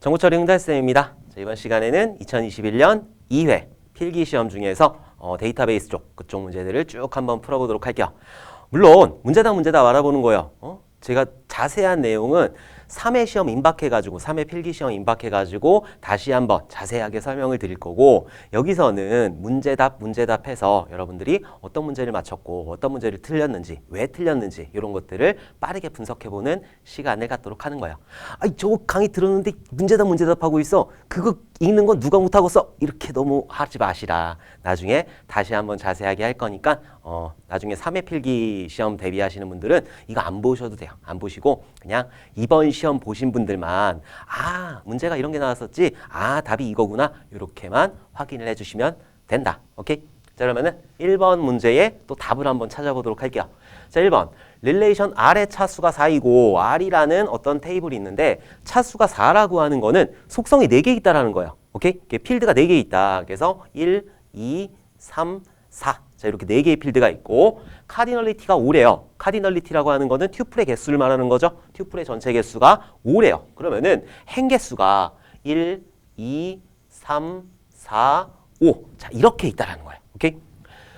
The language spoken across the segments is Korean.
정보처리 흥달쌤입니다. 이번 시간에는 2021년 2회 필기시험 중에서 데이터베이스 그쪽 문제들을 쭉 한번 풀어보도록 할게요. 물론 문제다 알아보는 거예요. 제가 자세한 내용은 3회 시험 임박해가지고 3회 필기시험 임박해가지고 다시 한번 자세하게 설명을 드릴 거고, 여기서는 문제답해서 여러분들이 어떤 문제를 맞췄고 어떤 문제를 틀렸는지, 왜 틀렸는지 이런 것들을 빠르게 분석해보는 시간을 갖도록 하는 거예요. 아니, 저거 강의 들었는데 문제답하고 있어. 그거 읽는 건 누가 못하고 써. 이렇게 너무 하지 마시라. 나중에 다시 한번 자세하게 할 거니까 나중에 3회 필기 시험 대비하시는 분들은 이거 안 보셔도 돼요. 안 보시고 그냥 이번 시험 보신 분들만 문제가 이런 게 나왔었지, 답이 이거구나, 이렇게만 확인을 해주시면 된다. 오케이? 자, 그러면은 1번 문제의 또 답을 한번 찾아보도록 할게요. 자, 1번 릴레이션 R의 차수가 4이고 R이라는 어떤 테이블이 있는데 차수가 4라고 하는 거는 속성이 4개 있다라는 거예요. 오케이? 필드가 4개 있다. 그래서 1, 2, 3, 4. 자, 이렇게 4개의 필드가 있고 카디널리티가 5래요. 카디널리티라고 하는 거는 튜플의 개수를 말하는 거죠. 튜플의 전체 개수가 5래요. 그러면은 행 개수가 1, 2, 3, 4, 5. 자, 이렇게 있다라는 거예요. 오케이?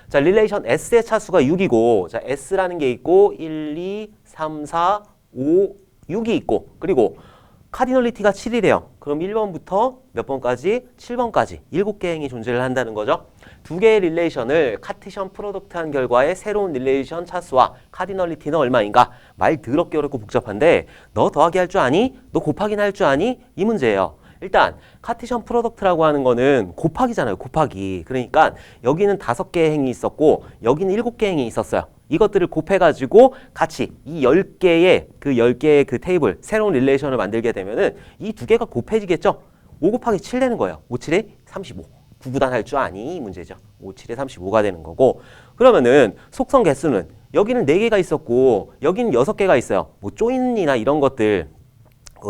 자, 릴레이션 S의 차수가 6이고, 자, S라는 게 있고 1, 2, 3, 4, 5, 6이 있고, 그리고 카디널리티가 7이래요. 그럼 1번부터 몇 번까지? 7번까지 7개의 행이 존재를 한다는 거죠. 두 개의 릴레이션을 카티션 프로덕트한 결과의 새로운 릴레이션 차수와 카디널리티는 얼마인가? 말 더럽게 어렵고 복잡한데 너 더하기 할 줄 아니? 너 곱하기는 할 줄 아니? 이 문제예요. 일단 카티션 프로덕트라고 하는 거는 곱하기잖아요. 곱하기. 그러니까 여기는 5개의 행이 있었고 여기는 7개의 행이 있었어요. 이것들을 곱해가지고 같이 이 10개의 그 테이블, 새로운 릴레이션을 만들게 되면은 이 두 개가 곱해지겠죠? 5 곱하기 7 되는 거예요. 5, 7에 35. 구구단할 줄 아니? 이 문제죠. 5, 7에 35가 되는 거고, 그러면은 속성 개수는 여기는 4개가 있었고 여기는 6개가 있어요. 뭐 조인이나 이런 것들,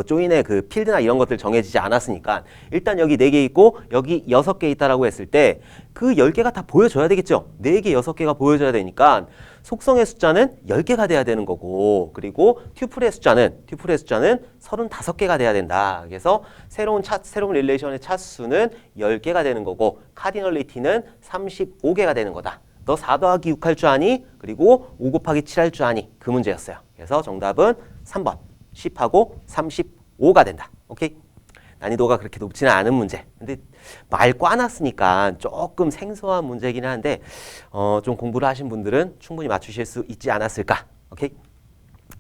조인의 그 필드나 이런 것들 정해지지 않았으니까 일단 여기 4개 있고 여기 6개 있다라고 했을 때 그 10개가 다 보여줘야 되겠죠. 4개, 6개가 보여줘야 되니까 속성의 숫자는 10개가 돼야 되는 거고, 그리고 튜플의 숫자는 35개가 돼야 된다. 그래서 새로운 릴레이션의 차수는 10개가 되는 거고 카디널리티는 35개가 되는 거다. 너 4 더하기 6 할 줄 아니? 그리고 5 곱하기 7 할 줄 아니? 그 문제였어요. 그래서 정답은 3번. 10하고 35가 된다. 오케이? 난이도가 그렇게 높지는 않은 문제. 근데 말 꽈놨으니까 조금 생소한 문제긴 한데 좀 공부를 하신 분들은 충분히 맞추실 수 있지 않았을까? 오케이?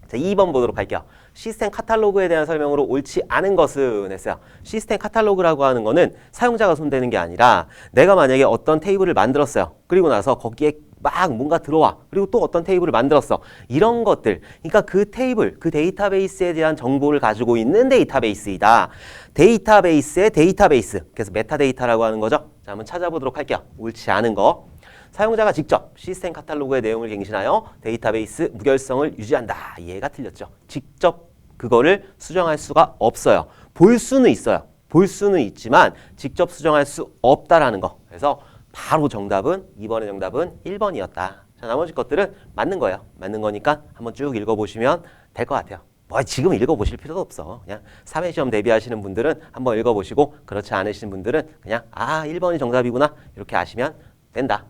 자, 2번 보도록 할게요. 시스템 카탈로그에 대한 설명으로 옳지 않은 것은 했어요. 시스템 카탈로그라고 하는 거는 사용자가 손대는 게 아니라 내가 만약에 어떤 테이블을 만들었어요. 그리고 나서 거기에 막 뭔가 들어와. 그리고 또 어떤 테이블을 만들었어. 이런 것들. 그러니까 그 테이블, 그 데이터베이스에 대한 정보를 가지고 있는 데이터베이스이다. 데이터베이스의 데이터베이스. 그래서 메타데이터라고 하는 거죠. 자, 한번 찾아보도록 할게요. 옳지 않은 거. 사용자가 직접 시스템 카탈로그의 내용을 갱신하여 데이터베이스 무결성을 유지한다. 얘가 틀렸죠. 직접 그거를 수정할 수가 없어요. 볼 수는 있어요. 볼 수는 있지만 직접 수정할 수 없다라는 거. 그래서 바로 정답은, 이번의 정답은 1번이었다. 자, 나머지 것들은 맞는 거예요. 맞는 거니까 한번 쭉 읽어보시면 될 것 같아요. 뭐 지금 읽어보실 필요도 없어. 그냥 3회 시험 대비하시는 분들은 한번 읽어보시고, 그렇지 않으신 분들은 그냥 1번이 정답이구나 이렇게 아시면 된다.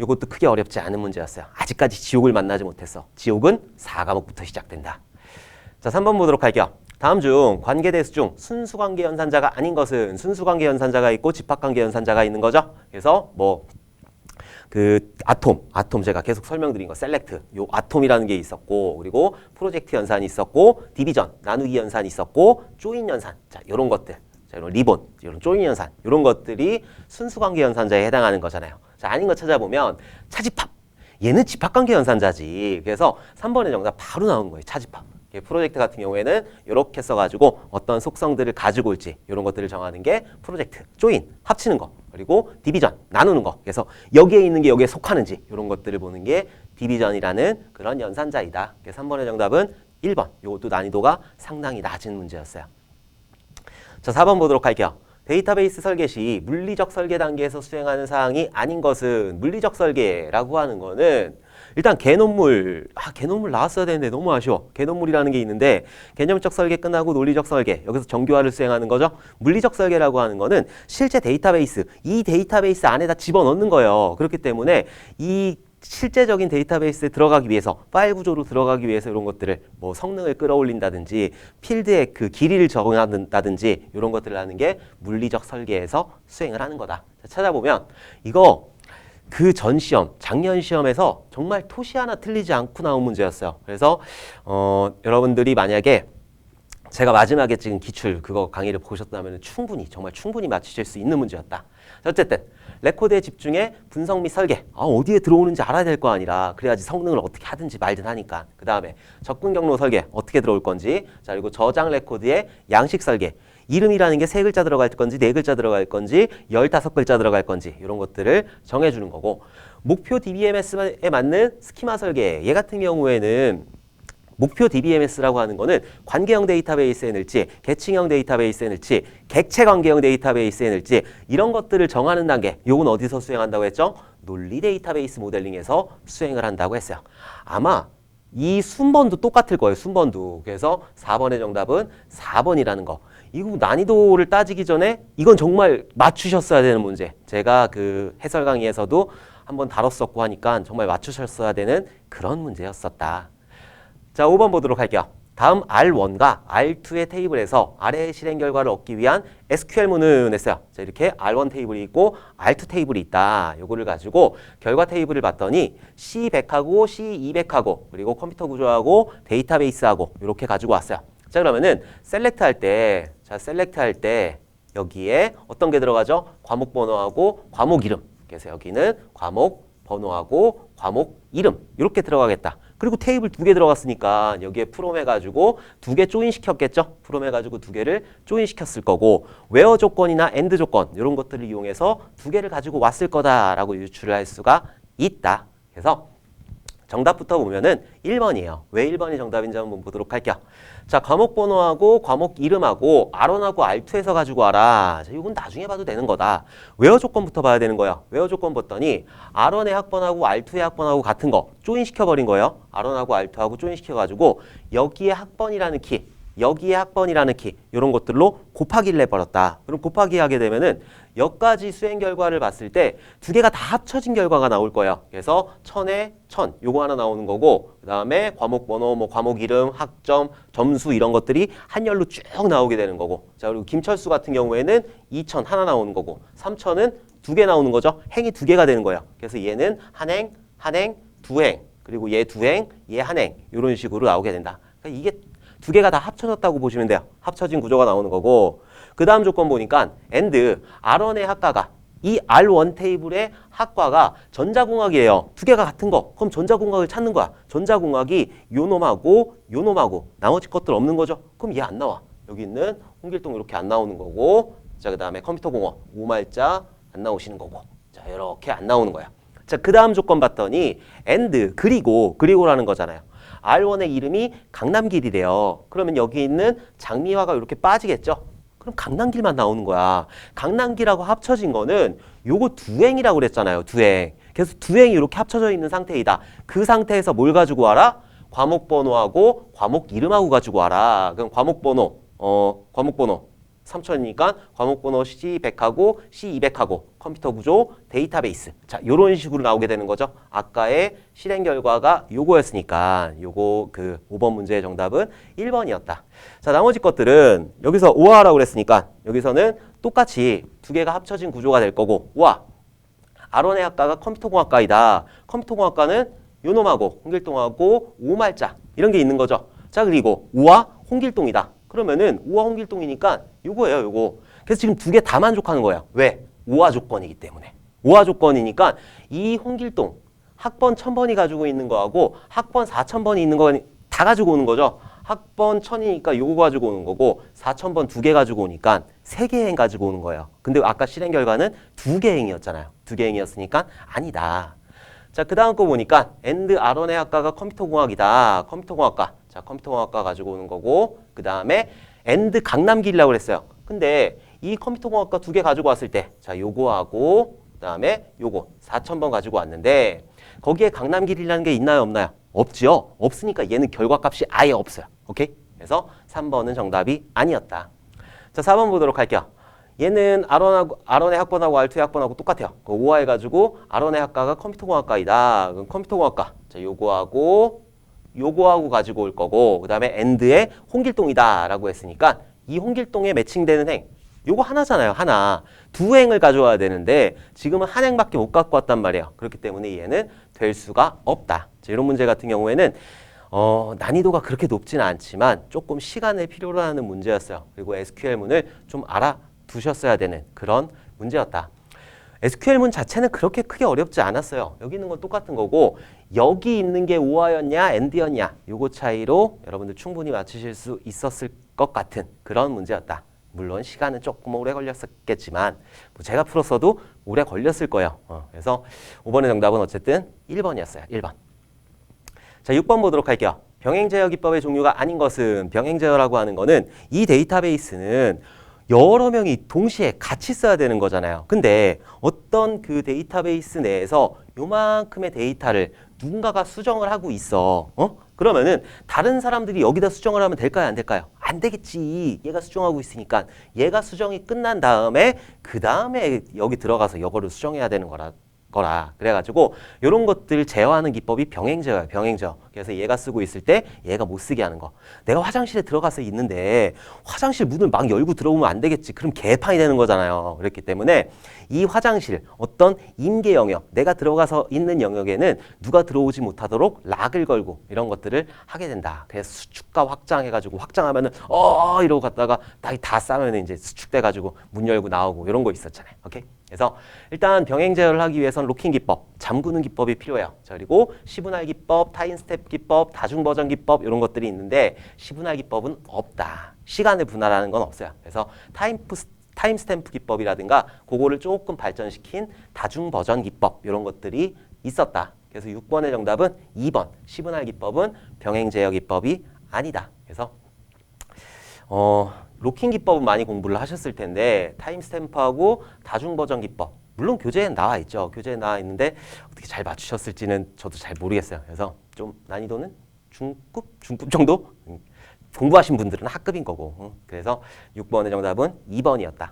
이것도 크게 어렵지 않은 문제였어요. 아직까지 지옥을 만나지 못했어. 지옥은 4과목부터 시작된다. 자, 3번 보도록 할게요. 다음 중 관계대수 중 순수관계 연산자가 아닌 것은, 순수관계 연산자가 있고 집합관계 연산자가 있는 거죠. 그래서 그 아톰 제가 계속 설명드린 거, 셀렉트, 요 아톰이라는 게 있었고, 그리고 프로젝트 연산이 있었고, 디비전, 나누기 연산이 있었고, 조인 연산, 자, 요런 것들, 자, 이런 리본, 이런 조인 연산, 이런 것들이 순수관계 연산자에 해당하는 거잖아요. 자, 아닌 거 찾아보면 차집합, 얘는 집합관계 연산자지. 그래서 3번의 정답 바로 나온 거예요. 차집합. 프로젝트 같은 경우에는 이렇게 써가지고 어떤 속성들을 가지고 올지 이런 것들을 정하는 게 프로젝트, 조인, 합치는 거, 그리고 디비전, 나누는 거. 그래서 여기에 있는 게 여기에 속하는지 이런 것들을 보는 게 디비전이라는 그런 연산자이다. 그래서 3번의 정답은 1번. 이것도 난이도가 상당히 낮은 문제였어요. 자, 4번 보도록 할게요. 데이터베이스 설계 시 물리적 설계 단계에서 수행하는 사항이 아닌 것은 물리적 설계라고 하는 거는 일단 개념물 나왔어야 되는데 너무 아쉬워. 개념물이라는 게 있는데 개념적 설계 끝나고 논리적 설계 여기서 정교화를 수행하는 거죠. 물리적 설계라고 하는 거는 실제 데이터베이스 이 데이터베이스 안에다 집어넣는 거예요. 그렇기 때문에 이 실제적인 데이터베이스에 들어가기 위해서 파일 구조로 들어가기 위해서 이런 것들을 뭐 성능을 끌어올린다든지 필드의 그 길이를 적응한다든지 이런 것들을 하는 게 물리적 설계에서 수행을 하는 거다. 자, 찾아보면 이거 그 전 시험, 작년 시험에서 정말 토시 하나 틀리지 않고 나온 문제였어요. 그래서 여러분들이 만약에 제가 마지막에 찍은 기출 그거 강의를 보셨다면 정말 충분히 맞추실 수 있는 문제였다. 자, 어쨌든 레코드에 집중해 분석 및 설계. 어디에 들어오는지 알아야 될 거 아니라 그래야지 성능을 어떻게 하든지 말든 하니까. 그 다음에 접근 경로 설계 어떻게 들어올 건지. 자, 그리고 저장 레코드의 양식 설계. 이름이라는 게 3글자 들어갈 건지 4글자 들어갈 건지 15글자 들어갈 건지 이런 것들을 정해주는 거고, 목표 DBMS에 맞는 스키마 설계. 얘 같은 경우에는 목표 DBMS라고 하는 거는 관계형 데이터베이스에 넣을지 계층형 데이터베이스에 넣을지 객체 관계형 데이터베이스에 넣을지 이런 것들을 정하는 단계. 요건 어디서 수행한다고 했죠? 논리 데이터베이스 모델링에서 수행을 한다고 했어요. 아마 이 순번도 똑같을 거예요. 순번도. 그래서 4번의 정답은 4번이라는 거. 이거 난이도를 따지기 전에 이건 정말 맞추셨어야 되는 문제. 제가 그 해설 강의에서도 한번 다뤘었고 하니까 정말 맞추셨어야 되는 그런 문제였었다. 자, 5번 보도록 할게요. 다음 R1과 R2의 테이블에서 아래의 실행 결과를 얻기 위한 SQL문은 했어요. 자, 이렇게 R1 테이블이 있고 R2 테이블이 있다. 요거를 가지고 결과 테이블을 봤더니 C100하고 C200하고 그리고 컴퓨터 구조하고 데이터베이스하고 이렇게 가지고 왔어요. 자, 그러면은 셀렉트 할 때 여기에 어떤 게 들어가죠? 과목 번호하고 과목 이름. 그래서 여기는 과목 번호하고 과목 이름 이렇게 들어가겠다. 그리고 테이블 2개 들어갔으니까 여기에 프롬 해가지고 2개 조인 시켰겠죠? 프롬 해가지고 2개를 조인 시켰을 거고, 웨어 조건이나 엔드 조건 이런 것들을 이용해서 2개를 가지고 왔을 거다라고 유추를 할 수가 있다. 그래서 정답부터 보면은 1번이에요. 왜 1번이 정답인지 한번 보도록 할게요. 자, 과목 번호하고 과목 이름하고 R1하고 R2에서 가지고 와라. 자, 이건 나중에 봐도 되는 거다. 웨어 조건부터 봐야 되는 거예요. 웨어 조건 봤더니 R1의 학번하고 R2의 학번하고 같은 거 조인 시켜버린 거예요. R1하고 R2하고 조인 시켜가지고 여기에 학번이라는 키, 여기에 학번이라는 키 이런 것들로 곱하기를 해버렸다. 그럼 곱하기 하게 되면은 여기까지 수행 결과를 봤을 때 2개가 다 합쳐진 결과가 나올 거예요. 그래서 1000에 1000 요거 하나 나오는 거고, 그 다음에 과목 번호, 뭐 과목 이름, 학점, 점수 이런 것들이 한열로 쭉 나오게 되는 거고, 자, 그리고 김철수 같은 경우에는 2000 하나 나오는 거고 3000은 2개 나오는 거죠. 행이 2개가 되는 거예요. 그래서 얘는 한행, 두행, 그리고 얘 두행, 얘 한행 이런 식으로 나오게 된다. 그러니까 이게 2개가 다 합쳐졌다고 보시면 돼요. 합쳐진 구조가 나오는 거고, 그 다음 조건 보니까 AND R1의 학과가 이 R1 테이블의 학과가 전자공학이에요. 2개가 같은 거. 그럼 전자공학을 찾는 거야. 전자공학이 요 놈하고 요 놈하고 나머지 것들 없는 거죠. 그럼 얘 안 나와. 여기 있는 홍길동 이렇게 안 나오는 거고, 자, 그 다음에 컴퓨터공학 5말자 안 나오시는 거고, 자, 이렇게 안 나오는 거야. 자, 그 다음 조건 봤더니 AND 그리고라는 거잖아요. R1의 이름이 강남길이래요. 그러면 여기 있는 장미화가 이렇게 빠지겠죠? 그럼 강남길만 나오는 거야. 강남길하고 합쳐진 거는 요거 두행이라고 그랬잖아요. 두행. 그래서 두행이 이렇게 합쳐져 있는 상태이다. 그 상태에서 뭘 가지고 와라? 과목 번호하고 과목 이름하고 가지고 와라. 그럼 과목 번호 3000이니까 과목 번호 C100하고 C200하고 컴퓨터 구조 데이터베이스. 자, 요런 식으로 나오게 되는 거죠. 아까의 실행 결과가 요거였으니까 요거 그 5번 문제의 정답은 1번이었다. 자, 나머지 것들은 여기서 우아하라고 그랬으니까 여기서는 똑같이 2개가 합쳐진 구조가 될 거고, 우아. R1의 학과가 컴퓨터공학과이다. 컴퓨터공학과는 요놈하고 홍길동하고 5말자 이런 게 있는 거죠. 자, 그리고 우아 홍길동이다. 그러면은 우아 홍길동이니까 요거예요, 요거. 그래서 지금 2개 다 만족하는 거예요. 왜? 우아 조건이기 때문에. 우아 조건이니까 이 홍길동 학번 1000번이 가지고 있는 거하고 학번 4000번이 있는 거 다 가지고 오는 거죠. 학번 1000이니까 요거 가지고 오는 거고 4000번 2개 가지고 오니까 3개 행 가지고 오는 거예요. 근데 아까 실행 결과는 2개 행이었잖아요. 2개 행이었으니까 아니다. 자, 그 다음 거 보니까 AND R1의 학과가 컴퓨터공학이다. 컴퓨터공학과. 자, 컴퓨터공학과 가지고 오는 거고, 그 다음에 AND 강남길이라고 그랬어요. 근데 이 컴퓨터공학과 두 개 가지고 왔을 때, 자, 요거하고 그다음에 요거 4,000번 가지고 왔는데 거기에 강남길이라는 게 있나요, 없나요? 없지요. 없으니까 얘는 결과값이 아예 없어요. 오케이? 그래서 3번은 정답이 아니었다. 자, 4번 보도록 할게요. 얘는 R1의 학번하고 R2의 학번하고 똑같아요. 그 오화해가지고 R1의 학과가 컴퓨터공학과이다. 그럼 컴퓨터공학과. 자, 요거하고 가지고 올 거고, 그 다음에 AND의 홍길동이다 라고 했으니까 이 홍길동에 매칭되는 행, 요거 하나잖아요. 하나. 두 행을 가져와야 되는데 지금은 한 행밖에 못 갖고 왔단 말이에요. 그렇기 때문에 얘는 될 수가 없다. 자, 이런 문제 같은 경우에는 난이도가 그렇게 높지는 않지만 조금 시간을 필요로 하는 문제였어요. 그리고 SQL문을 좀 알아두셨어야 되는 그런 문제였다. SQL문 자체는 그렇게 크게 어렵지 않았어요. 여기 있는 건 똑같은 거고 여기 있는 게 오화였냐 AND였냐 요거 차이로 여러분들 충분히 맞추실 수 있었을 것 같은 그런 문제였다. 물론 시간은 조금 오래 걸렸겠지만 뭐 제가 풀었어도 오래 걸렸을 거예요. 그래서 5번의 정답은 어쨌든 1번이었어요. 1번. 자, 6번 보도록 할게요. 병행제어 기법의 종류가 아닌 것은 병행제어라고 하는 거는 이 데이터베이스는 여러 명이 동시에 같이 써야 되는 거잖아요. 근데 어떤 그 데이터베이스 내에서 요만큼의 데이터를 누군가가 수정을 하고 있어. 그러면은 다른 사람들이 여기다 수정을 하면 될까요? 안 될까요? 안 되겠지. 얘가 수정하고 있으니까 얘가 수정이 끝난 다음에 그 다음에 여기 들어가서 이거를 수정해야 되는 거라. 그래가지고 이런 것들 제어하는 기법이 병행제어예요. 병행제어. 그래서 얘가 쓰고 있을 때 얘가 못 쓰게 하는 거. 내가 화장실에 들어가서 있는데 화장실 문을 막 열고 들어오면 안 되겠지. 그럼 개판이 되는 거잖아요. 그렇기 때문에 이 화장실 어떤 임계 영역, 내가 들어가서 있는 영역에는 누가 들어오지 못하도록 락을 걸고 이런 것들을 하게 된다. 그래서 수축과 확장해가지고 확장하면은 이러고 갔다가 다 싸면은 이제 수축돼가지고 문 열고 나오고 이런 거 있었잖아요. 오케이? 그래서 일단 병행 제어를 하기 위해서는 로킹 기법, 잠그는 기법이 필요해요. 자, 그리고 시분할 기법, 타임 스텝 기법, 다중 버전 기법 이런 것들이 있는데 시분할 기법은 없다. 시간을 분할하는 건 없어요. 그래서 타임 스탬프 기법이라든가 그거를 조금 발전시킨 다중 버전 기법 이런 것들이 있었다. 그래서 6번의 정답은 2번. 시분할 기법은 병행 제어 기법이 아니다. 그래서 로킹 기법은 많이 공부를 하셨을 텐데 타임 스탬프하고 다중 버전 기법 물론 교재에 나와 있죠. 교재에 나와 있는데 어떻게 잘 맞추셨을지는 저도 잘 모르겠어요. 그래서 좀 난이도는 중급 정도? 공부하신 분들은 하급인 거고 그래서 6번의 정답은 2번이었다.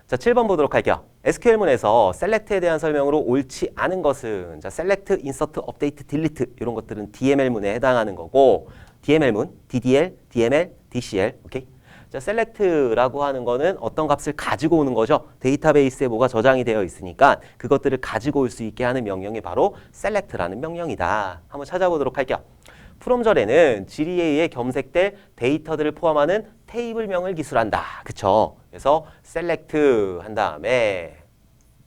자, 7번 보도록 할게요. SQL문에서 셀렉트에 대한 설명으로 옳지 않은 것은 자, 셀렉트, 인서트, 업데이트, 딜리트 이런 것들은 DML문에 해당하는 거고 DML문, DDL, DML, DCL 오케이? 자, 셀렉트라고 하는 거는 어떤 값을 가지고 오는 거죠. 데이터베이스에 뭐가 저장이 되어 있으니까 그것들을 가지고 올 수 있게 하는 명령이 바로 셀렉트라는 명령이다. 한번 찾아보도록 할게요. 프롬절에는 지리에 의해 겸색될 데이터들을 포함하는 테이블명을 기술한다. 그쵸? 그래서 셀렉트 한 다음에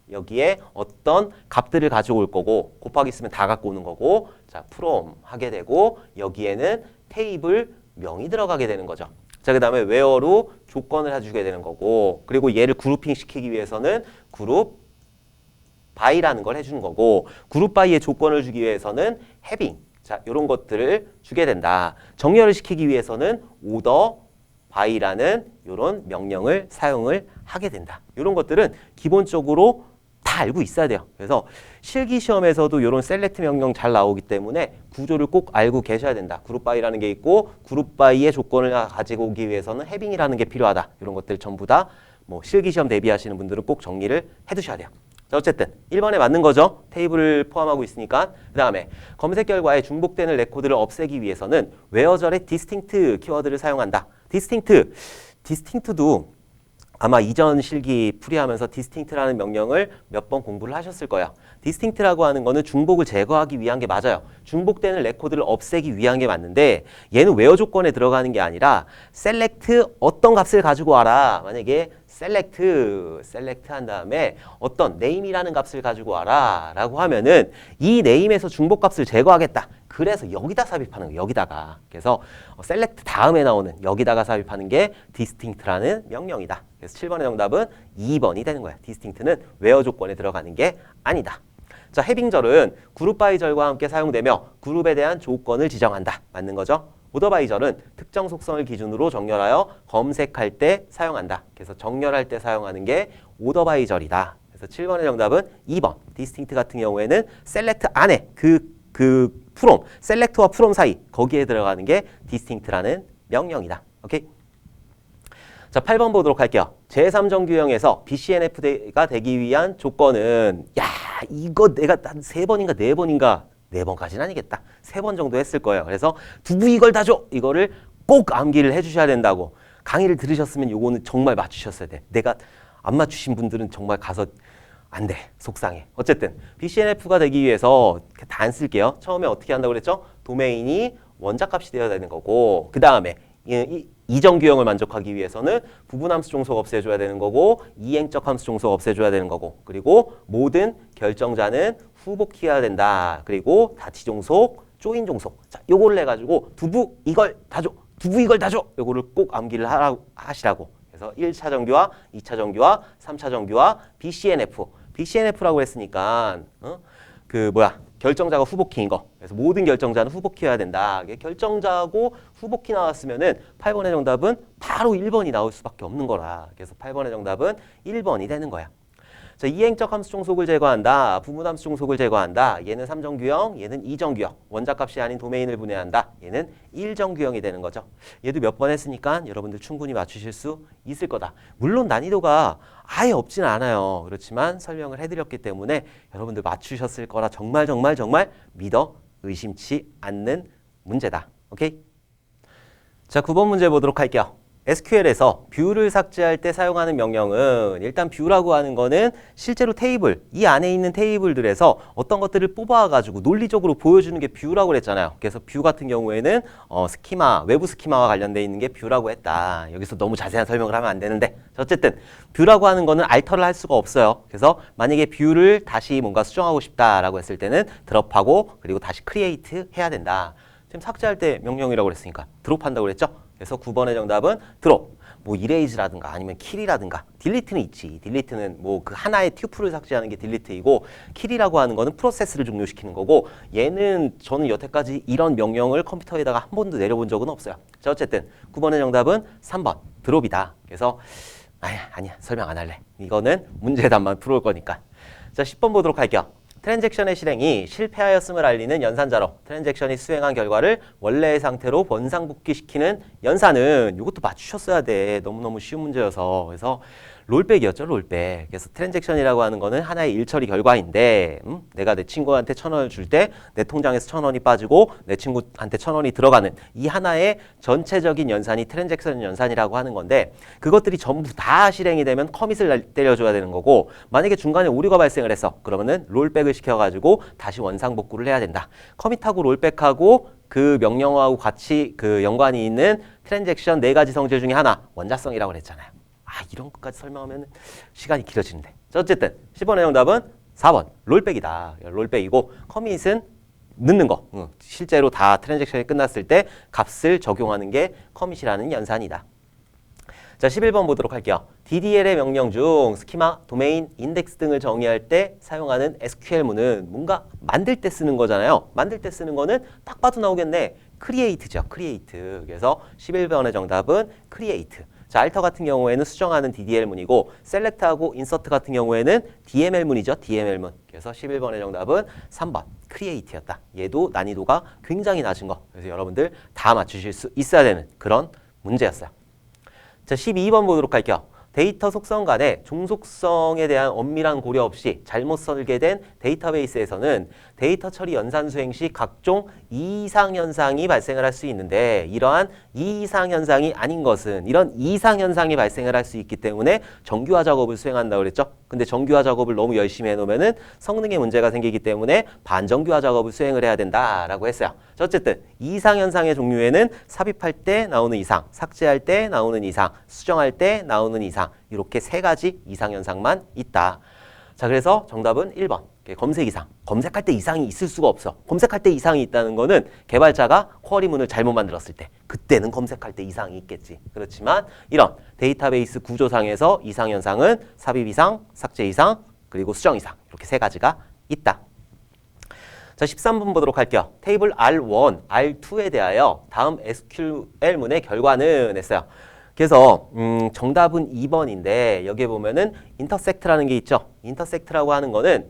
여기에 어떤 값들을 가지고 올 거고 곱하기 있으면 다 갖고 오는 거고 자, 프롬 하게 되고 여기에는 테이블 명이 들어가게 되는 거죠. 자, 그 다음에 웨어로 조건을 해주게 되는 거고 그리고 얘를 그룹핑 시키기 위해서는 그룹 바이라는 걸 해주는 거고 그룹 바이의 조건을 주기 위해서는 해빙 자, 이런 것들을 주게 된다. 정렬을 시키기 위해서는 오더 바이라는 이런 명령을 사용을 하게 된다. 이런 것들은 기본적으로 다 알고 있어야 돼요. 그래서 실기시험에서도 이런 셀렉트 명령 잘 나오기 때문에 구조를 꼭 알고 계셔야 된다. 그룹 바이라는 게 있고 그룹 바이의 조건을 가지고 오기 위해서는 해빙이라는 게 필요하다. 이런 것들 전부 다 뭐 실기시험 대비하시는 분들은 꼭 정리를 해두셔야 돼요. 자, 어쨌든 1번에 맞는 거죠. 테이블을 포함하고 있으니까. 그 다음에 검색 결과에 중복되는 레코드를 없애기 위해서는 웨어절의 디스팅트 키워드를 사용한다. 디스팅트도 아마 이전 실기 풀이하면서 디스팅트라는 명령을 몇 번 공부를 하셨을 거예요. 디스팅트라고 하는 거는 중복을 제거하기 위한 게 맞아요. 중복되는 레코드를 없애기 위한 게 맞는데 얘는 웨어 조건에 들어가는 게 아니라 셀렉트 어떤 값을 가지고 와라. 만약에 셀렉트 한 다음에 어떤 네임이라는 값을 가지고 와라 라고 하면은 이 네임에서 중복 값을 제거하겠다. 그래서 여기다 삽입하는 거예요. 여기다가. 그래서 셀렉트 다음에 나오는 여기다가 삽입하는 게 디스팅트라는 명령이다. 그래서 7번의 정답은 2번이 되는 거야. 디스팅트는 웨어 조건에 들어가는 게 아니다. 자, 해빙절은 그룹 바이 절과 함께 사용되며 그룹에 대한 조건을 지정한다. 맞는 거죠? 오더바이저는 특정 속성을 기준으로 정렬하여 검색할 때 사용한다. 그래서 정렬할 때 사용하는 게 오더바이저이다. 그래서 7번의 정답은 2번. 디스팅트 같은 경우에는 셀렉트 안에 프롬, 셀렉트와 프롬 사이 거기에 들어가는 게 디스팅트라는 명령이다. 오케이? 자, 8번 보도록 할게요. 제3정규형에서 BCNF가 되기 위한 조건은 이거 내가 한 3번인가 4번인가 4번까지는 아니겠다. 3번 정도 했을 거예요. 그래서 두부 이걸 다 줘! 이거를 꼭 암기를 해주셔야 된다고. 강의를 들으셨으면 요거는 정말 맞추셨어야 돼. 내가 안 맞추신 분들은 정말 가서 안 돼. 속상해. 어쨌든 BCNF가 되기 위해서 다 안 쓸게요. 처음에 어떻게 한다고 그랬죠? 도메인이 원자값이 되어야 되는 거고 그 다음에 이정규형을 만족하기 위해서는 부분함수 종속 없애줘야 되는 거고 이행적 함수 종속 없애줘야 되는 거고 그리고 모든 결정자는 후복해야 된다. 그리고 다치 종속, 조인 종속. 자, 요거를 해가지고 두부 이걸 다 줘. 두부 이걸 다 줘. 요거를 꼭 암기를 하시라고. 그래서 1차 정규화, 2차 정규화, 3차 정규화, BCNF. BCNF라고 했으니까 결정자가 후복키인 거. 그래서 모든 결정자는 후복키여야 된다. 결정자하고 후복키 나왔으면은 8번의 정답은 바로 1번이 나올 수밖에 없는 거라. 그래서 8번의 정답은 1번이 되는 거야. 자, 이행적 함수 종속을 제거한다. 부분함수 종속을 제거한다. 얘는 3정규형, 얘는 2정규형. 원자값이 아닌 도메인을 분해한다. 얘는 1정규형이 되는 거죠. 얘도 몇 번 했으니까 여러분들 충분히 맞추실 수 있을 거다. 물론 난이도가 아예 없지는 않아요. 그렇지만 설명을 해드렸기 때문에 여러분들 맞추셨을 거라 정말 믿어 의심치 않는 문제다. 오케이? 자, 9번 문제 보도록 할게요. SQL에서 뷰를 삭제할 때 사용하는 명령은 일단 뷰라고 하는 거는 실제로 테이블, 이 안에 있는 테이블들에서 어떤 것들을 뽑아가지고 논리적으로 보여주는 게 뷰라고 그랬잖아요. 그래서 뷰 같은 경우에는 스키마, 외부 스키마와 관련되어 있는 게 뷰라고 했다. 여기서 너무 자세한 설명을 하면 안 되는데 어쨌든 뷰라고 하는 거는 알터를 할 수가 없어요. 그래서 만약에 뷰를 다시 뭔가 수정하고 싶다라고 했을 때는 드롭하고 그리고 다시 크리에이트 해야 된다. 지금 삭제할 때 명령이라고 그랬으니까 드롭한다고 그랬죠? 그래서 9번의 정답은 드롭. 뭐 이레이즈라든가 아니면 킬이라든가 딜리트는 있지. 딜리트는 뭐 그 하나의 튜플을 삭제하는 게 딜리트이고 킬이라고 하는 거는 프로세스를 종료시키는 거고 얘는 저는 여태까지 이런 명령을 컴퓨터에다가 한 번도 내려본 적은 없어요. 자, 어쨌든 9번의 정답은 3번 드롭이다. 그래서 아니야 설명 안 할래. 이거는 문제답만 풀어올 거니까. 자, 10번 보도록 할게요. 트랜잭션의 실행이 실패하였음을 알리는 연산자로 트랜잭션이 수행한 결과를 원래의 상태로 번상복귀시키는 연산은 이것도 맞추셨어야 돼. 너무너무 쉬운 문제여서. 그래서 롤백이었죠, 롤백. 그래서 트랜잭션이라고 하는 거는 하나의 일처리 결과인데 내가 내 친구한테 1,000원을 줄 때 내 통장에서 1,000원이 빠지고 내 친구한테 1,000원이 들어가는 이 하나의 전체적인 연산이 트랜잭션 연산이라고 하는 건데 그것들이 전부 다 실행이 되면 커밋을 때려줘야 되는 거고 만약에 중간에 오류가 발생을 했어. 그러면은 롤백을 시켜가지고 다시 원상복구를 해야 된다. 커밋하고 롤백하고 그 명령어하고 같이 그 연관이 있는 트랜잭션 4가지 성질 중에 하나 원자성이라고 그랬잖아요. 이런 것까지 설명하면 시간이 길어지는데. 자, 어쨌든 10번의 정답은 4번 롤백이다. 롤백이고 커밋은 넣는 거. 실제로 다 트랜잭션이 끝났을 때 값을 적용하는 게 커밋이라는 연산이다. 자, 11번 보도록 할게요. DDL의 명령 중 스키마, 도메인, 인덱스 등을 정의할 때 사용하는 SQL문은 뭔가 만들 때 쓰는 거잖아요. 만들 때 쓰는 거는 딱 봐도 나오겠네. 크리에이트죠. 크리에이트. 그래서 11번의 정답은 크리에이트. 자, 알터 같은 경우에는 수정하는 DDL문이고 셀렉트하고 인서트 같은 경우에는 DML문이죠. DML문. 그래서 11번의 정답은 3번 크리에이트였다. 얘도 난이도가 굉장히 낮은 거. 그래서 여러분들 다 맞추실 수 있어야 되는 그런 문제였어요. 자, 12번 보도록 할게요. 데이터 속성 간의 종속성에 대한 엄밀한 고려 없이 잘못 설계된 데이터베이스에서는 데이터 처리 연산 수행 시 각종 이상 현상이 발생을 할 수 있는데 이러한 이상 현상이 아닌 것은 이런 이상 현상이 발생을 할 수 있기 때문에 정규화 작업을 수행한다고 그랬죠. 근데 정규화 작업을 너무 열심히 해놓으면은 성능에 문제가 생기기 때문에 반정규화 작업을 수행을 해야 된다라고 했어요. 자, 어쨌든 이상 현상의 종류에는 삽입할 때 나오는 이상, 삭제할 때 나오는 이상, 수정할 때 나오는 이상 이렇게 3가지 이상 현상만 있다. 자, 그래서 정답은 1번. 검색 이상. 검색할 때 이상이 있을 수가 없어. 검색할 때 이상이 있다는 거는 개발자가 쿼리문을 잘못 만들었을 때 그때는 검색할 때 이상이 있겠지. 그렇지만 이런 데이터베이스 구조상에서 이상 현상은 삽입 이상, 삭제 이상, 그리고 수정 이상 이렇게 3가지가 있다. 자, 13번 보도록 할게요. 테이블 R1, R2에 대하여 다음 SQL문의 결과는 했어요. 그래서 정답은 2번인데 여기에 보면은 인터섹트라는 게 있죠. 인터섹트라고 하는 거는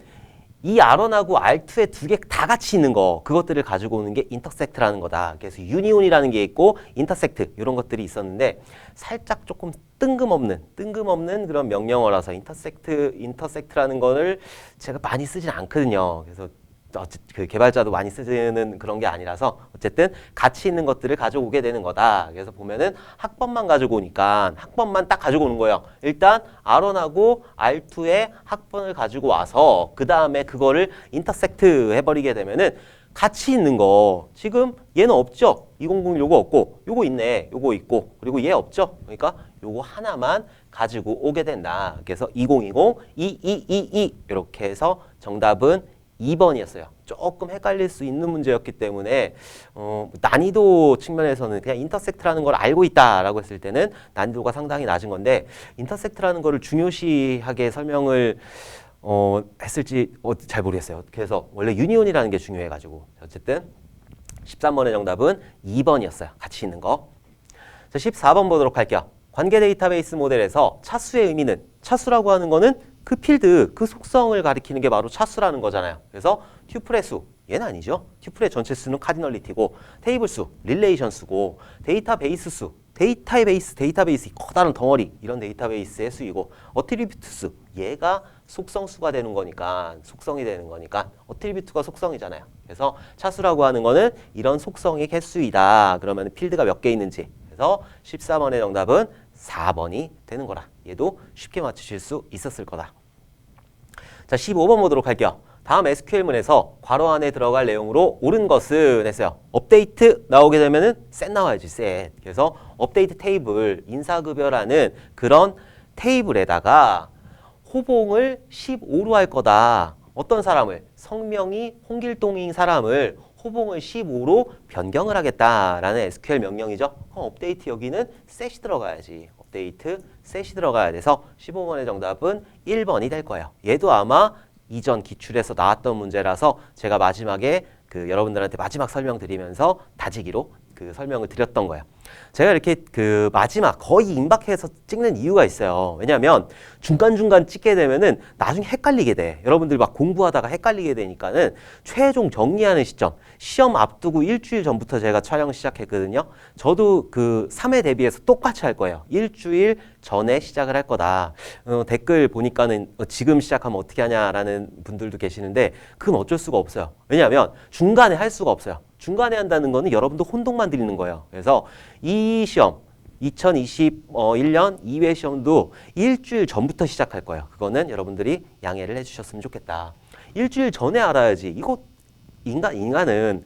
이 R1하고 R2에 두 개 다 같이 있는 거, 그것들을 가지고 오는 게 인터섹트라는 거다. 그래서 유니온이라는 게 있고 인터섹트 이런 것들이 있었는데 살짝 조금 뜬금없는 그런 명령어라서 인터섹트라는 거를 제가 많이 쓰진 않거든요. 그래서 그 개발자도 많이 쓰는 그런 게 아니라서 어쨌든 같이 있는 것들을 가져오게 되는 거다. 그래서 보면은 학번만 가지고 오니까 학번만 딱 가지고 오는 거예요. 일단 R1하고 R2의 학번을 가지고 와서 그 다음에 그거를 인터섹트 해버리게 되면은 같이 있는 거 지금 얘는 없죠. 2001 요거 없고 요거 있네. 요거 있고 그리고 얘 없죠. 그러니까 요거 하나만 가지고 오게 된다. 그래서 2020 2222 이렇게 해서 정답은 2번이었어요. 조금 헷갈릴 수 있는 문제였기 때문에 난이도 측면에서는 그냥 인터섹트라는 걸 알고 있다라고 했을 때는 난이도가 상당히 낮은 건데 인터섹트라는 거를 중요시하게 설명을 했을지 잘 모르겠어요. 그래서 원래 유니온이라는 게 중요해가지고 어쨌든 13번의 정답은 2번이었어요. 같이 있는 거. 자, 14번 보도록 할게요. 관계 데이터베이스 모델에서 차수의 의미는 차수라고 하는 거는 그 필드, 그 속성을 가리키는 게 바로 차수라는 거잖아요. 그래서 튜플의 수, 얘는 아니죠. 튜플의 전체 수는 카디널리티고 테이블 수, 릴레이션 수고 데이터베이스 수, 데이터베이스, 커다란 덩어리 이런 데이터베이스의 수이고 어트리뷰트 수, 얘가 속성수가 되는 거니까 속성이 되는 거니까 어트리뷰트가 속성이잖아요. 그래서 차수라고 하는 거는 이런 속성의 개수이다. 그러면 필드가 몇 개 있는지. 그래서 14번의 정답은 4번이 되는 거라. 얘도 쉽게 맞추실 수 있었을 거다. 자, 15번 보도록 할게요. 다음 SQL문에서 괄호 안에 들어갈 내용으로 옳은 것은 했어요. 업데이트 나오게 되면은 셋 나와야지, 셋. 그래서 업데이트 테이블, 인사급여라는 그런 테이블에다가 호봉을 15로 할 거다. 어떤 사람을? 성명이 홍길동인 사람을 호봉을 15로 변경을 하겠다라는 SQL 명령이죠. 그럼 업데이트 여기는 셋이 들어가야지. 업데이트 셋이 들어가야 돼서 15번의 정답은 1번이 될 거예요. 얘도 아마 이전 기출에서 나왔던 문제라서 제가 마지막에 여러분들한테 마지막 설명드리면서 다지기로 설명을 드렸던 거예요. 제가 이렇게 마지막 거의 임박해서 찍는 이유가 있어요. 왜냐하면 중간중간 찍게 되면은 나중에 헷갈리게 돼. 여러분들 막 공부하다가 헷갈리게 되니까는 최종 정리하는 시점, 시험 앞두고 일주일 전부터 제가 촬영 시작했거든요. 저도 3회 대비해서 똑같이 할 거예요. 일주일 전에 시작을 할 거다. 댓글 보니까는 지금 시작하면 어떻게 하냐라는 분들도 계시는데 그건 어쩔 수가 없어요. 왜냐하면 중간에 할 수가 없어요. 중간에 한다는 거는 여러분도 혼동만 드리는 거예요. 그래서 이 시험 2021년 2회 시험도 일주일 전부터 시작할 거예요. 그거는 여러분들이 양해를 해주셨으면 좋겠다. 일주일 전에 알아야지. 이거 인간은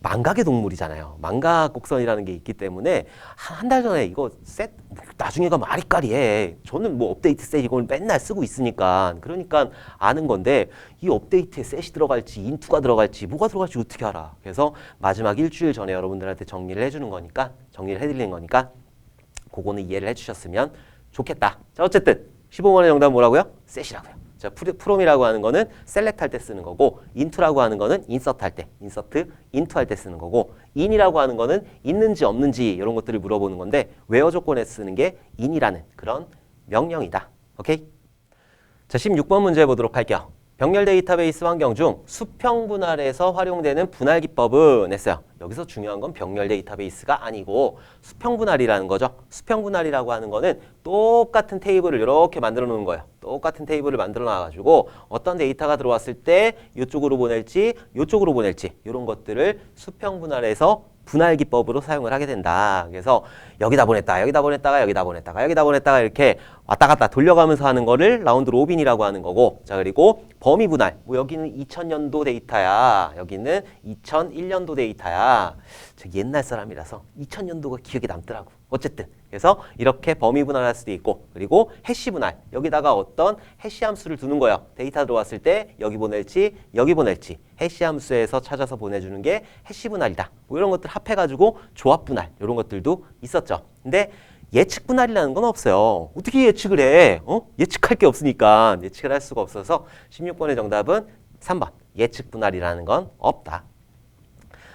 망각의 동물이잖아요. 망각 곡선이라는 게 있기 때문에 한 달 전에 이거 셋 나중에 가면 아리까리해. 저는 뭐 업데이트 셋 이걸 맨날 쓰고 있으니까 그러니까 아는 건데 이 업데이트에 셋이 들어갈지 인투가 들어갈지 뭐가 들어갈지 어떻게 알아. 그래서 마지막 일주일 전에 여러분들한테 정리를 해주는 거니까 정리를 해드리는 거니까 그거는 이해를 해주셨으면 좋겠다. 자, 어쨌든 15번의 정답은 뭐라고요? 셋이라고요. 자, 프롬이라고 하는 거는 셀렉트 할 때 쓰는 거고 인투라고 하는 거는 인서트 할 때, 인투 할 때 쓰는 거고 인이라고 하는 거는 있는지 없는지 이런 것들을 물어보는 건데 웨어 조건에 쓰는 게 인이라는 그런 명령이다. 오케이? 자, 16번 문제 보도록 할게요. 병렬 데이터베이스 환경 중 수평 분할에서 활용되는 분할 기법은 했어요. 여기서 중요한 건 병렬 데이터베이스가 아니고 수평 분할이라는 거죠. 수평 분할이라고 하는 거는 똑같은 테이블을 이렇게 만들어 놓는 거예요. 똑같은 테이블을 만들어 놔가지고 어떤 데이터가 들어왔을 때 이쪽으로 보낼지 이쪽으로 보낼지 이런 것들을 수평 분할에서 분할 기법으로 사용을 하게 된다. 그래서 여기다 보냈다가 여기다 보냈다가 여기다 보냈다가 여기다 보냈다가 이렇게 왔다 갔다 돌려가면서 하는 거를 라운드 로빈이라고 하는 거고, 자, 그리고 범위 분할, 뭐 여기는 2000년도 데이터야, 여기는 2001년도 데이터야. 저 옛날 사람이라서 2000년도가 기억에 남더라고. 어쨌든 그래서 이렇게 범위 분할할 수도 있고, 그리고 해시 분할, 여기다가 어떤 해시 함수를 두는 거예요. 데이터 들어왔을 때 여기 보낼지 여기 보낼지 해시 함수에서 찾아서 보내주는 게 해시 분할이다. 뭐 이런 것들 합해가지고 조합 분할 이런 것들도 있었죠. 근데 예측 분할이라는 건 없어요. 어떻게 예측을 해? 예측할 게 없으니까 예측을 할 수가 없어서 16번의 정답은 3번 예측 분할이라는 건 없다.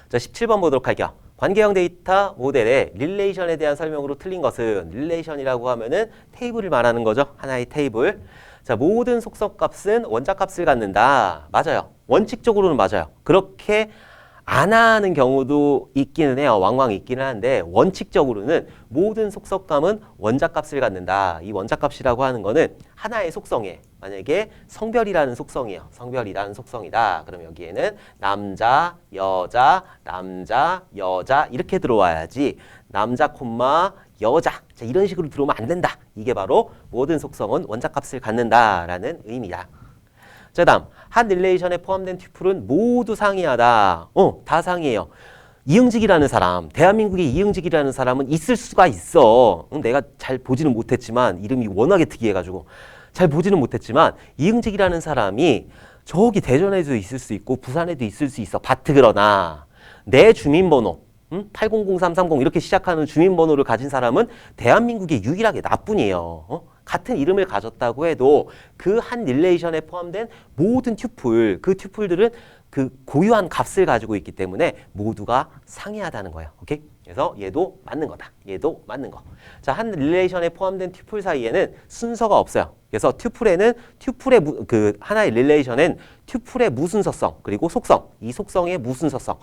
자, 17번 보도록 할게요. 관계형 데이터 모델의 릴레이션에 대한 설명으로 틀린 것은 릴레이션이라고 하면은 테이블을 말하는 거죠. 하나의 테이블. 자, 모든 속성값은 원자값을 갖는다. 맞아요. 원칙적으로는 맞아요. 그렇게 안 하는 경우도 있기는 해요. 왕왕 있기는 한데 원칙적으로는 모든 속성값은 원자값을 갖는다. 이 원자값이라고 하는 거는 하나의 속성이에요. 만약에 성별이라는 속성이에요. 성별이라는 속성이다. 그럼 여기에는 남자, 여자, 남자, 여자 이렇게 들어와야지 남자, 콤마, 여자 자, 이런 식으로 들어오면 안 된다. 이게 바로 모든 속성은 원자값을 갖는다라는 의미야. 자, 다음 한 릴레이션에 포함된 튜플은 모두 상이하다. 다 상이에요. 이응직이라는 사람, 대한민국의 이응직이라는 사람은 있을 수가 있어. 내가 잘 보지는 못했지만 이름이 워낙에 특이해가지고 잘 보지는 못했지만 이응직이라는 사람이 저기 대전에도 있을 수 있고 부산에도 있을 수 있어. 바트그러나 내 주민번호 800330 이렇게 시작하는 주민번호를 가진 사람은 대한민국에 유일하게 나뿐이에요. 같은 이름을 가졌다고 해도 그 한 릴레이션에 포함된 모든 튜플, 그 튜플들은 그 고유한 값을 가지고 있기 때문에 모두가 상이하다는 거예요. 오케이? 그래서 얘도 맞는 거다. 얘도 맞는 거. 자, 한 릴레이션에 포함된 튜플 사이에는 순서가 없어요. 그래서 튜플에는 그 하나의 릴레이션엔 튜플의 무순서성 그리고 속성, 이 속성의 무순서성,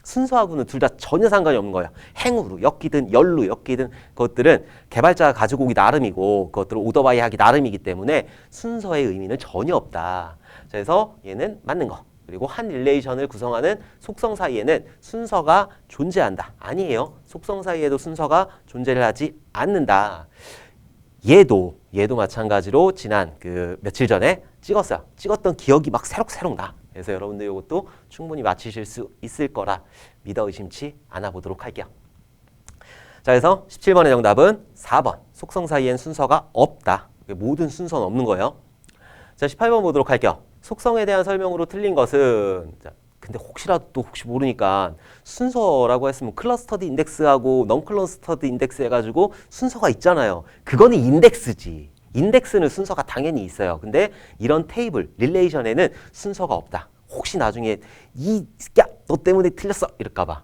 순서하고는 둘 다 전혀 상관이 없는 거예요. 행으로 엮이든 열로 엮이든 그것들은 개발자가 가지고 오기 나름이고 그것들을 오더바이 하기 나름이기 때문에 순서의 의미는 전혀 없다. 그래서 얘는 맞는 거. 그리고 한 릴레이션을 구성하는 속성 사이에는 순서가 존재한다. 아니에요. 속성 사이에도 순서가 존재를 하지 않는다. 얘도 마찬가지로 지난 그 며칠 전에 찍었어요. 찍었던 기억이 막 새록새록 나. 그래서 여러분들 이것도 충분히 맞히실 수 있을 거라 믿어 의심치 않아 보도록 할게요. 자, 그래서 17번의 정답은 4번. 속성 사이엔 순서가 없다. 모든 순서는 없는 거예요. 자, 18번 보도록 할게요. 속성에 대한 설명으로 틀린 것은 자, 근데 혹시 모르니까 순서라고 했으면 클러스터드 인덱스하고 넌클러스터드 인덱스 해가지고 순서가 있잖아요. 그거는 인덱스지. 인덱스는 순서가 당연히 있어요. 근데 이런 테이블, 릴레이션에는 순서가 없다. 혹시 나중에 너 때문에 틀렸어 이럴까봐.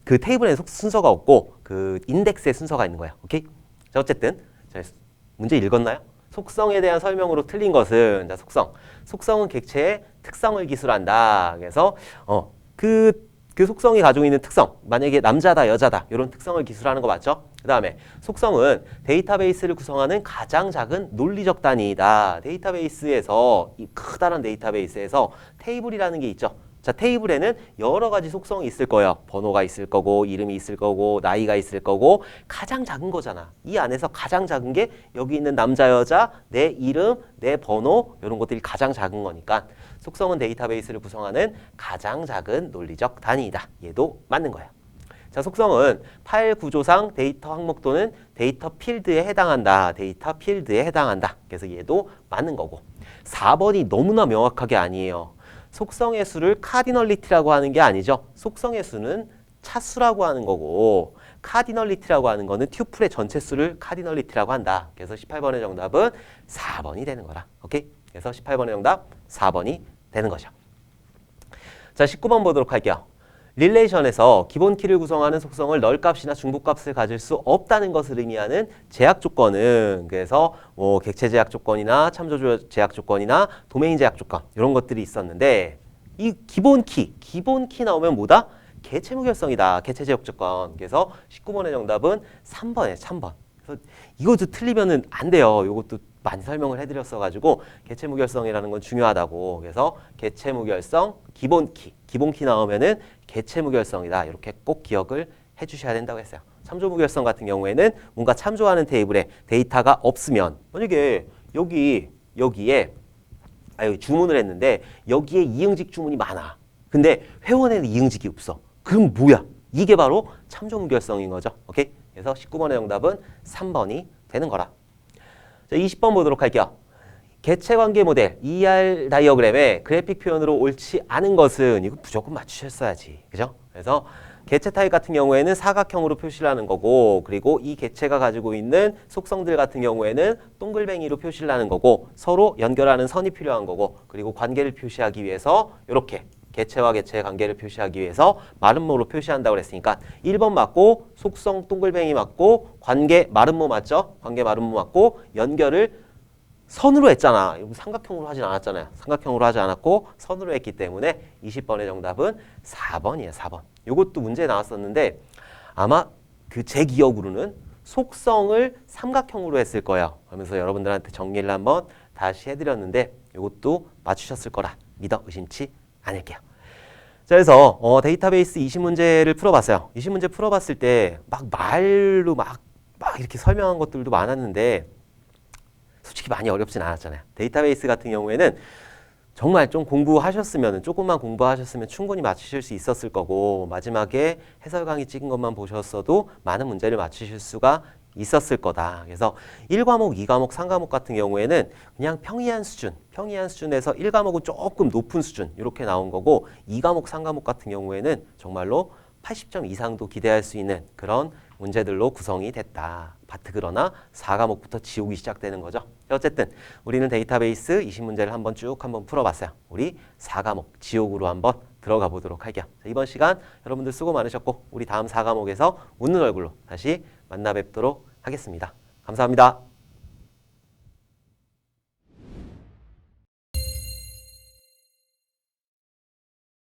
그 테이블에 순서가 없고 그 인덱스에 순서가 있는 거야. 오케이? 자, 어쨌든 자, 문제 읽었나요? 속성에 대한 설명으로 틀린 것은 자, 속성은 객체의 특성을 기술한다. 그래서 그 속성이 가지고 있는 특성, 만약에 남자다, 여자다 이런 특성을 기술하는 거 맞죠? 그 다음에 속성은 데이터베이스를 구성하는 가장 작은 논리적 단위이다. 데이터베이스에서 이 크다란 데이터베이스에서 테이블이라는 게 있죠. 자, 테이블에는 여러 가지 속성이 있을 거예요. 번호가 있을 거고 이름이 있을 거고 나이가 있을 거고 가장 작은 거잖아. 이 안에서 가장 작은 게 여기 있는 남자, 여자, 내 이름, 내 번호 이런 것들이 가장 작은 거니까 속성은 데이터베이스를 구성하는 가장 작은 논리적 단위이다. 얘도 맞는 거예요. 자, 속성은 파일 구조상 데이터 항목 또는 데이터 필드에 해당한다. 데이터 필드에 해당한다. 그래서 얘도 맞는 거고 4번이 너무나 명확하게 아니에요. 속성의 수를 카디널리티라고 하는 게 아니죠. 속성의 수는 차수라고 하는 거고 카디널리티라고 하는 거는 튜플의 전체 수를 카디널리티라고 한다. 그래서 18번의 정답은 4번이 되는 거라. 오케이? 그래서 18번의 정답 4번이 되는 거죠. 자, 19번 보도록 할게요. 릴레이션에서 기본 키를 구성하는 속성을 널값이나 중복값을 가질 수 없다는 것을 의미하는 제약 조건은 그래서 뭐 객체 제약 조건이나 참조 제약 조건이나 도메인 제약 조건 이런 것들이 있었는데 이 기본 키 나오면 뭐다? 개체 무결성이다. 개체 제약 조건. 그래서 19번의 정답은 3번에 3번. 그래서 이것도 틀리면은 안 돼요. 이것도 많이 설명을 해드렸어가지고 개체 무결성이라는 건 중요하다고. 그래서 개체 무결성 기본 키 나오면은 개체 무결성이다. 이렇게 꼭 기억을 해주셔야 된다고 했어요. 참조 무결성 같은 경우에는 뭔가 참조하는 테이블에 데이터가 없으면 만약에 여기에 주문을 했는데 여기에 이응직 주문이 많아. 근데 회원에는 이응직이 없어. 그럼 뭐야? 이게 바로 참조 무결성인 거죠. 오케이? 그래서 19번의 정답은 3번이 되는 거라. 자, 20번 보도록 할게요. 개체관계 모델 ER 다이어그램의 그래픽 표현으로 옳지 않은 것은 이거 무조건 맞추셨어야지. 그죠? 그래서 개체 타입 같은 경우에는 사각형으로 표시를 하는 거고, 그리고 이 개체가 가지고 있는 속성들 같은 경우에는 동글뱅이로 표시를 하는 거고, 서로 연결하는 선이 필요한 거고, 그리고 관계를 표시하기 위해서 이렇게 개체와 개체의 관계를 표시하기 위해서 마름모로 표시한다고 그랬으니까 1번 맞고, 속성 동글뱅이 맞고, 관계 마름모 맞죠? 관계 마름모 맞고, 연결을 선으로 했잖아. 삼각형으로 하진 않았잖아요. 삼각형으로 하지 않았고 선으로 했기 때문에 20번의 정답은 4번이에요. 4번. 이것도 문제에 나왔었는데 아마 그 제 기억으로는 속성을 삼각형으로 했을 거예요. 그러면서 여러분들한테 정리를 한번 다시 해드렸는데 이것도 맞추셨을 거라 믿어 의심치 않을게요. 자, 그래서 데이터베이스 20문제를 풀어봤어요. 20문제 풀어봤을 때 막 말로 막 이렇게 설명한 것들도 많았는데 솔직히 많이 어렵진 않았잖아요. 데이터베이스 같은 경우에는 정말 좀 공부하셨으면, 조금만 공부하셨으면 충분히 맞추실 수 있었을 거고, 마지막에 해설 강의 찍은 것만 보셨어도 많은 문제를 맞추실 수가 있었을 거다. 그래서 1과목, 2과목, 3과목 같은 경우에는 그냥 평이한 수준에서 1과목은 조금 높은 수준 이렇게 나온 거고, 2과목, 3과목 같은 경우에는 정말로 80점 이상도 기대할 수 있는 그런 문제들로 구성이 됐다. 그러나 4과목부터 지옥이 시작되는 거죠. 어쨌든 우리는 데이터베이스 20문제를 한번 풀어봤어요. 우리 4과목 지옥으로 한번 들어가 보도록 할게요. 자, 이번 시간 여러분들 수고 많으셨고 우리 다음 4과목에서 웃는 얼굴로 다시 만나 뵙도록 하겠습니다. 감사합니다.